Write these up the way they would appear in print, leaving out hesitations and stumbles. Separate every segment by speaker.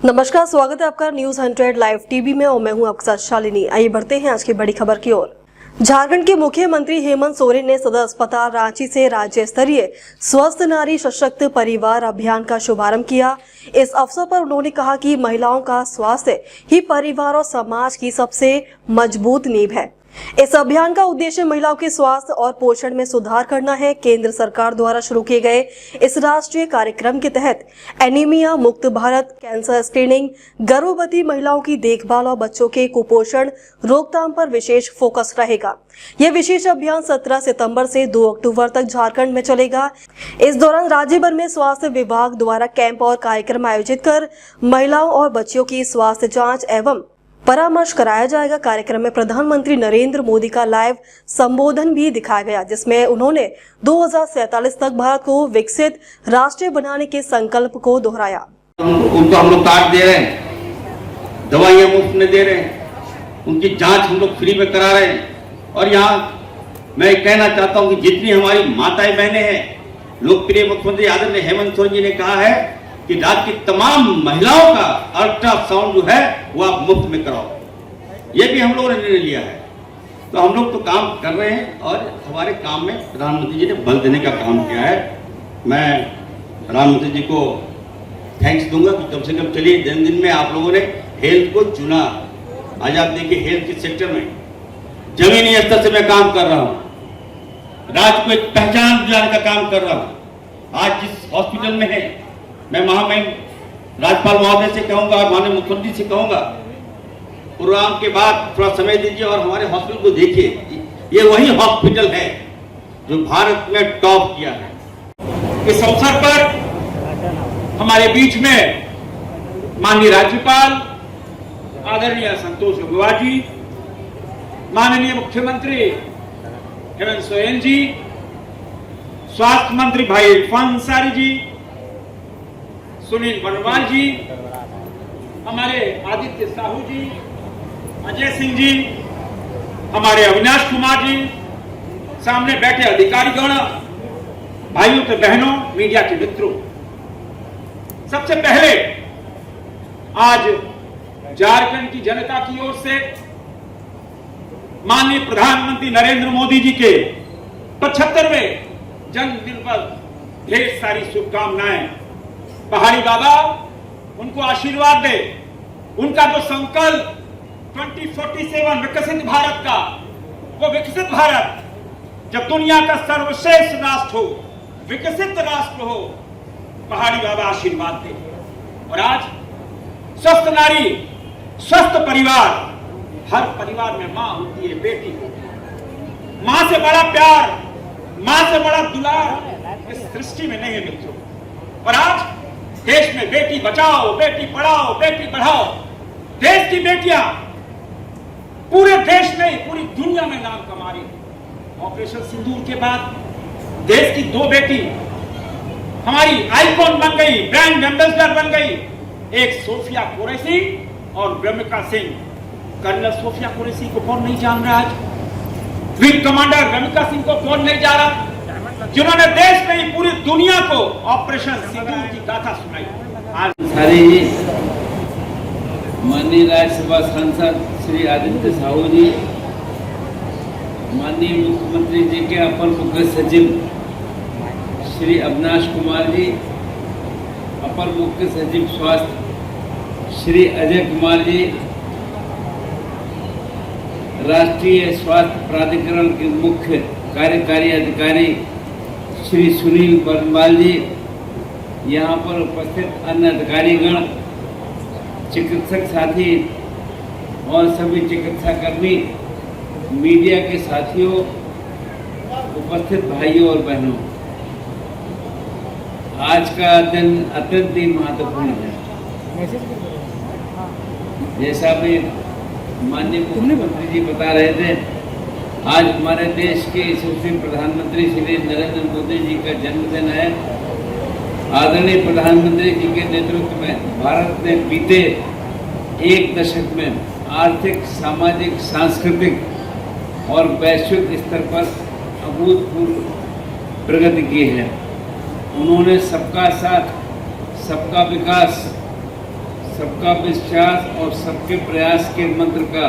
Speaker 1: नमस्कार, स्वागत है आपका न्यूज 100 लाइव टीवी में और मैं हूं आपके साथ शालिनी। आइए बढ़ते हैं आज की बड़ी खबर की ओर। झारखंड के मुख्यमंत्री हेमंत सोरेन ने सदर अस्पताल रांची से राज्य स्तरीय स्वस्थ नारी सशक्त परिवार अभियान का शुभारंभ किया। इस अवसर पर उन्होंने कहा कि महिलाओं का स्वास्थ्य ही परिवार और समाज की सबसे मजबूत नींव है। इस अभियान का उद्देश्य महिलाओं के स्वास्थ्य और पोषण में सुधार करना है। केंद्र सरकार द्वारा शुरू किए गए इस राष्ट्रीय कार्यक्रम के तहत एनीमिया मुक्त भारत, कैंसर स्क्रीनिंग, गर्भवती महिलाओं की देखभाल और बच्चों के कुपोषण रोकथाम पर विशेष फोकस रहेगा। यह विशेष अभियान 17 सितंबर से 2 अक्टूबर तक झारखंड में चलेगा। इस दौरान राज्य भर में स्वास्थ्य विभाग द्वारा कैंप और कार्यक्रम आयोजित कर महिलाओं और बच्चियों की स्वास्थ्य जाँच एवं परामर्श कराया जाएगा। कार्यक्रम में प्रधानमंत्री नरेंद्र मोदी का लाइव संबोधन भी दिखाया गया, जिसमें उन्होंने 2047 तक भारत को विकसित राष्ट्र बनाने के संकल्प को दोहराया।
Speaker 2: उनको हम लोग कार्ड दे रहे हैं, दवाइयां मुफ्त में दे रहे हैं, उनकी जांच हम लोग फ्री में करा रहे हैं। और यहाँ मैं कहना चाहता हूँ कि जितनी हमारी माताएं बहनें हैं, लोकप्रिय मुख्यमंत्री आदरणीय हेमंत सोरेन जी ने कहा है कि राज्य की तमाम महिलाओं का अल्ट्रासाउंड जो है वो आप मुफ्त में कराओ। ये भी हम लोगों ने निर्णय लिया है। तो हम लोग तो काम कर रहे हैं और हमारे काम में प्रधानमंत्री जी ने बल देने का काम किया है। मैं प्रधानमंत्री जी को थैंक्स दूंगा कि कम से कम चलिए दिन में आप लोगों ने हेल्थ को चुना। आज आप देखिए हेल्थ के सेक्टर में जमीनी स्तर से मैं काम कर रहा हूँ, राज्य को एक पहचान दिलाने का काम कर रहा हूँ। आज जिस हॉस्पिटल में है, मैं महामहिम राज्यपाल महोदय से कहूंगा, माननीय मुख्यमंत्री से कहूंगा, प्रोग्राम के बाद थोड़ा समय दीजिए और हमारे हॉस्पिटल को देखिए। ये वही हॉस्पिटल है जो भारत में टॉप किया है। इस अवसर पर हमारे बीच में माननीय राज्यपाल आदरणीय संतोष गंगवार जी, माननीय मुख्यमंत्री हेमंत सोरेन जी, स्वास्थ्य मंत्री भाई इरफान अंसारी जी, सुनील बनवाल जी, हमारे आदित्य साहू जी, अजय सिंह जी, हमारे अविनाश कुमार जी, सामने बैठे अधिकारीगण, भाइयों के बहनों, मीडिया के मित्रों, सबसे पहले आज झारखंड की जनता की ओर से माननीय प्रधानमंत्री नरेंद्र मोदी जी के 75वें जन्मदिन पर ढेर सारी शुभकामनाएं। पहाड़ी बाबा उनको आशीर्वाद दे। उनका जो संकल्प 2047 विकसित भारत का, वो विकसित भारत जब दुनिया का सर्वश्रेष्ठ राष्ट्र हो, विकसित राष्ट्र हो, पहाड़ी बाबा आशीर्वाद दे। और आज स्वस्थ नारी, स्वस्थ परिवार, हर परिवार में मां होती है, बेटी होती है। मां से बड़ा प्यार, मां से बड़ा दुलार इस सृष्टि में नहीं है मित्रों। और आज देश में बेटी बचाओ, बेटी पढ़ाओ, बेटी बढ़ाओ, देश की बेटियां पूरे देश में, पूरी दुनिया में नाम कमा रही। ऑपरेशन सिंदूर के बाद देश की 2 बेटी हमारी आइकॉन बन गई, ब्रांड एम्बेसडर बन गई। एक सोफिया कुरैशी और ब्रह्मिका सिंह। कर्नल सोफिया कुरैशी को कौन नहीं जान रहा आज? विंग कमांडर ब्रह्मिका सिंह को कौन नहीं जा रहा, जिन्होंने देश में पूरी दुनिया को ऑपरेशन सिंदूर की गाथा सुनाई। आज
Speaker 3: सारी जी, माननीय राज्यसभा सांसद श्री आदित्य साहू जी, माननीय मुख्यमंत्री जी के अपर मुख्य सचिव श्री अविनाश कुमार जी, अपर मुख्य सचिव स्वास्थ्य श्री अजय कुमार जी, राष्ट्रीय स्वास्थ्य प्राधिकरण के मुख्य कार्यकारी अधिकारी श्री सुनील बनवाल जी, यहाँ पर उपस्थित अन्य अधिकारीगण, चिकित्सक साथी और सभी चिकित्सा कर्मी, मीडिया के साथियों, उपस्थित भाइयों और बहनों, आज का दिन अत्यंत ही महत्वपूर्ण है। जैसा भी माननीय मुख्यमंत्री जी बता रहे थे, आज हमारे देश के यशस्वी प्रधानमंत्री श्री नरेंद्र मोदी जी का जन्मदिन है। आदरणीय प्रधानमंत्री जी के नेतृत्व में भारत ने बीते 1 दशक में आर्थिक, सामाजिक, सांस्कृतिक और वैश्विक स्तर पर अभूतपूर्व प्रगति की है। उन्होंने सबका साथ, सबका विकास, सबका विश्वास और सबके प्रयास के मंत्र का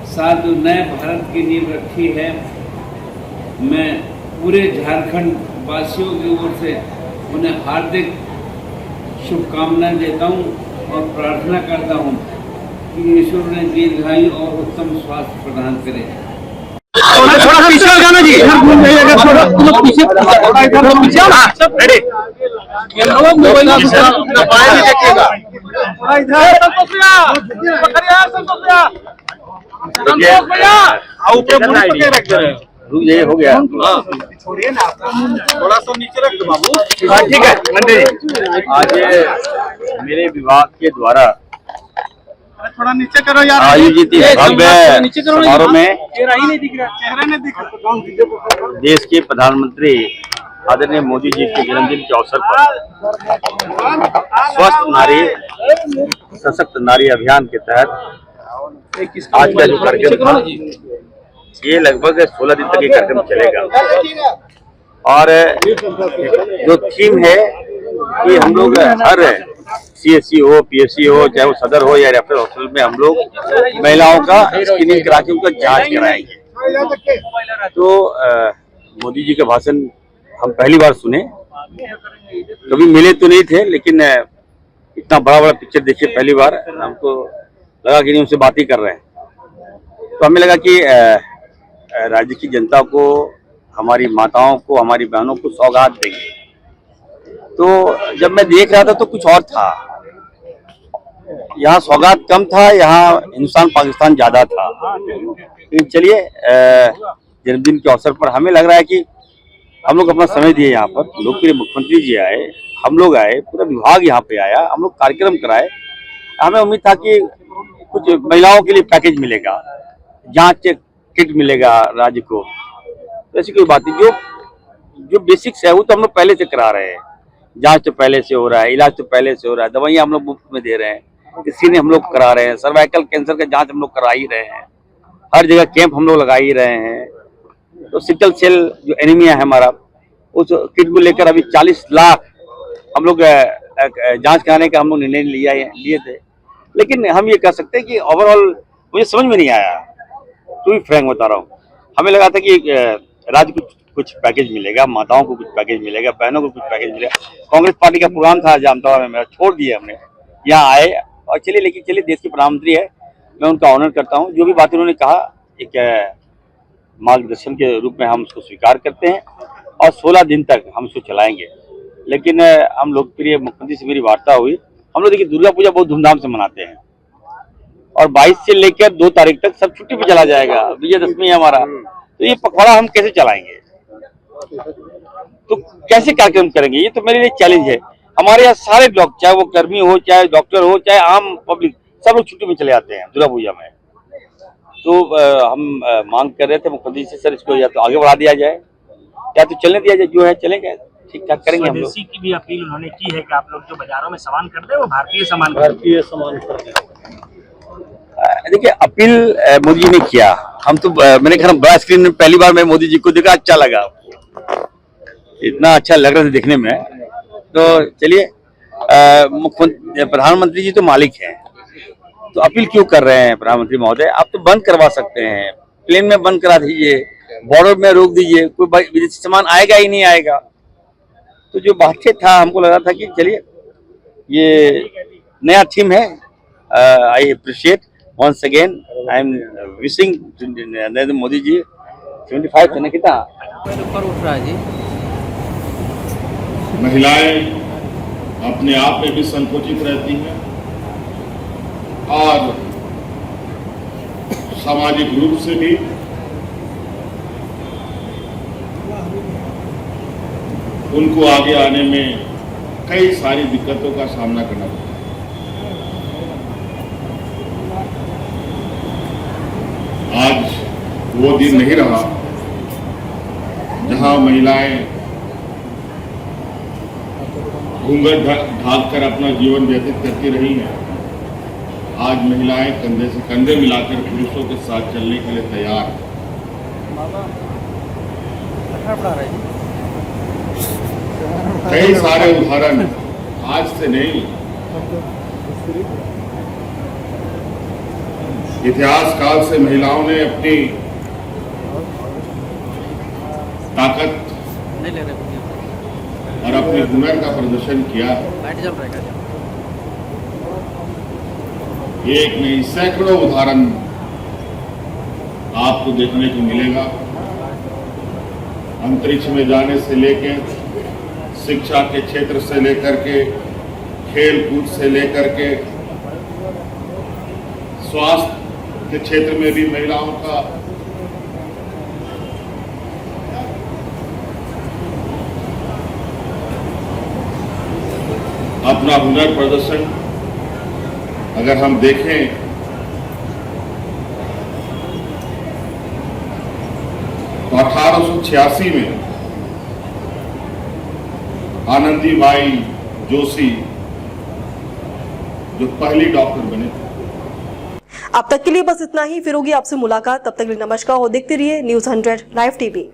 Speaker 3: साथ जो नए भारत की नींव रखी है, मैं पूरे झारखंड वासियों की ओर से उन्हें हार्दिक शुभकामनाएं देता हूं और प्रार्थना करता हूं कि ईश्वर उन्हें दीर्घायु और उत्तम स्वास्थ्य प्रदान करे।
Speaker 4: थोड़ा पीछे हो जाना जी, थोड़ा पीछे रेडी। ये लोग मोबाइल में बाएं में देखिएगा, थोड़ा इधर संतोष भैया आओ ऊपर मुंह पकड़ रख दे।
Speaker 2: ये हो गया,
Speaker 4: छोड़िए ना, थोड़ा सा नीचे रख दो बाबू।
Speaker 2: हाँ ठीक है मंत्री जी। आज मेरे विभाग के द्वारा
Speaker 4: थोड़ा नीचे करो यार,
Speaker 2: आयोजित भव्य समारोह में
Speaker 4: चेहरा ही नहीं दिख रहा, चेहरा नहीं दिख रहा।
Speaker 2: देश के प्रधानमंत्री आदरणीय मोदी जी के जन्मदिन के अवसर पर स्वस्थ नारी सशक्त नारी अभियान के तहत आज का जो कार्यक्रम था, ये लगभग 16 दिन तक ये कार्यक्रम चलेगा। और जो थीम है कि हम लोग हर CSC हो, PSC हो, चाहे वो सदर हो या रेफरल हॉस्पिटल में हम लोग महिलाओं का स्क्रीनिंग करा के उनका जांच कराएंगे। तो मोदी जी का भाषण हम पहली बार सुने, कभी मिले तो नहीं थे, लेकिन इतना बड़ा बड़ा पिक्चर देखिए पहली बार, हमको लगा कि नहीं उनसे बात ही कर रहे हैं। तो हमें लगा कि राज्य की जनता को, हमारी माताओं को, हमारी बहनों को सौगात देंगे। तो जब मैं देख रहा था तो कुछ और था, यहाँ सौगात कम था, यहाँ हिंदुस्तान पाकिस्तान ज्यादा था। लेकिन चलिए, जन्मदिन के अवसर पर हमें लग रहा है कि हम लोग अपना समय दिए, यहाँ पर लोकप्रिय मुख्यमंत्री जी आए, हम लोग आए, पूरा विभाग यहाँ पे आया, हम लोग कार्यक्रम कराए। हमें उम्मीद था कि कुछ महिलाओं के लिए पैकेज मिलेगा, जांच किट मिलेगा राज्य को, तो ऐसी कोई बात नहीं। जो बेसिक्स है वो तो हम लोग पहले से करा रहे हैं, जांच तो पहले से हो रहा है, इलाज तो पहले से हो रहा है, दवाइयाँ हम लोग मुफ्त में दे रहे हैं, स्क्रीनिंग हम लोग करा रहे हैं, सर्वाइकल कैंसर का जांच हम लोग करा ही रहे हैं, हर जगह कैंप हम लोग लगा ही रहे हैं। तो सिकल सेल जो एनीमिया है हमारा, उस किट को लेकर अभी 40 लाख हम लोग जांच कराने का हम लोग निर्णय लिए थे। लेकिन हम ये कह सकते हैं कि ओवरऑल मुझे समझ में नहीं आया, तो भी फ्रैंक बता रहा हूँ। हमें लगा था कि राज्य को कुछ पैकेज मिलेगा, माताओं को कुछ पैकेज मिलेगा, बहनों को कुछ पैकेज मिलेगा। कांग्रेस पार्टी का प्रोग्राम था जामताड़ा में, मेरा छोड़ दिया हमने, यहाँ आए और चलिए। लेकिन चलिए, देश के प्रधानमंत्री है, मैं उनका ऑनर करता हूँ। जो भी बातें उन्होंने कहा, एक मार्गदर्शन के रूप में हम उसको स्वीकार करते हैं और 16 दिन तक हम उसको चलाएंगे। लेकिन हम लोकप्रिय मुख्यमंत्री से मेरी वार्ता हुई, हम लोग देखिए दुर्गा पूजा बहुत धूमधाम से मनाते हैं और 22 से लेकर 2 तारीख तक सब छुट्टी पे चला जाएगा, विजयदशमी है हमारा। तो ये पखवाड़ा हम कैसे चलाएंगे, तो कैसे कार्यक्रम करेंगे, ये तो मेरे लिए चैलेंज है। हमारे यहाँ सारे डॉक्टर, चाहे वो कर्मी हो, चाहे डॉक्टर हो, चाहे आम पब्लिक, सब लोग छुट्टी में चले जाते हैं दुर्गा पूजा में। तो हम मांग कर रहे थे मुख्यमंत्री से, सर इसको या तो आगे बढ़ा दिया जाए या तो चलने दिया जाए, जो है चलेंगे, ठीक ठाक करेंगे हम लोग।
Speaker 5: स्वदेशी की भी अपील उन्होंने की है कि आप लोग जो बाजारों में सामान खरीदे वो भारतीय सामान खरीदें।
Speaker 2: देखिए, अपील मोदी जी ने किया, हम तो मैंने कहा बड़ा स्क्रीन में पहली बार मैं मोदी जी को देखा, अच्छा लगा, इतना अच्छा लग रहा था देखने में। तो चलिए, मुख्यमंत्री प्रधानमंत्री जी तो मालिक हैं, तो अपील क्यों कर रहे हैं प्रधानमंत्री महोदय? आप तो बंद करवा सकते हैं, प्लेन में बंद करा दीजिए, बॉर्डर में रोक दीजिए, कोई विदेशी सामान आएगा ही नहीं आएगा। तो जो बातें था, हमको लगा था कि चलिए ये नया थीम है। I appreciate once again, I am wishing Narendra Modi ji 75 थे ना, कितना
Speaker 6: ऊपर उठ रहा है जी।
Speaker 7: महिलाएं अपने आप में भी संकोचित रहती हैं और सामाजिक रूप से भी उनको आगे आने में कई सारी दिक्कतों का सामना करना पड़ता है। आज वो दिन नहीं रहा जहां महिलाएं घूंघट ढाक कर अपना जीवन व्यतीत करती रही हैं। आज महिलाएं कंधे से कंधे मिलाकर पुरुषों के साथ चलने के लिए तैयार हैं। कई सारे उदाहरण आज से नहीं, इतिहास काल से महिलाओं ने अपनी ताकत और अपने हुनर का प्रदर्शन किया है। एक नहीं सैकड़ों उदाहरण आपको देखने को मिलेगा। अंतरिक्ष में जाने से लेकर, शिक्षा के क्षेत्र से लेकर के, खेल कूद से लेकर के, स्वास्थ्य के क्षेत्र में भी महिलाओं का अपना हुनर प्रदर्शन अगर हम देखें तो 1886 में आनंदीबाई जोशी जो पहली डॉक्टर बने।
Speaker 1: अब तक के लिए बस इतना ही। फिर होगी आपसे मुलाकात, तब तक के लिए नमस्कार और देखते रहिए न्यूज़ 100 लाइव टीवी।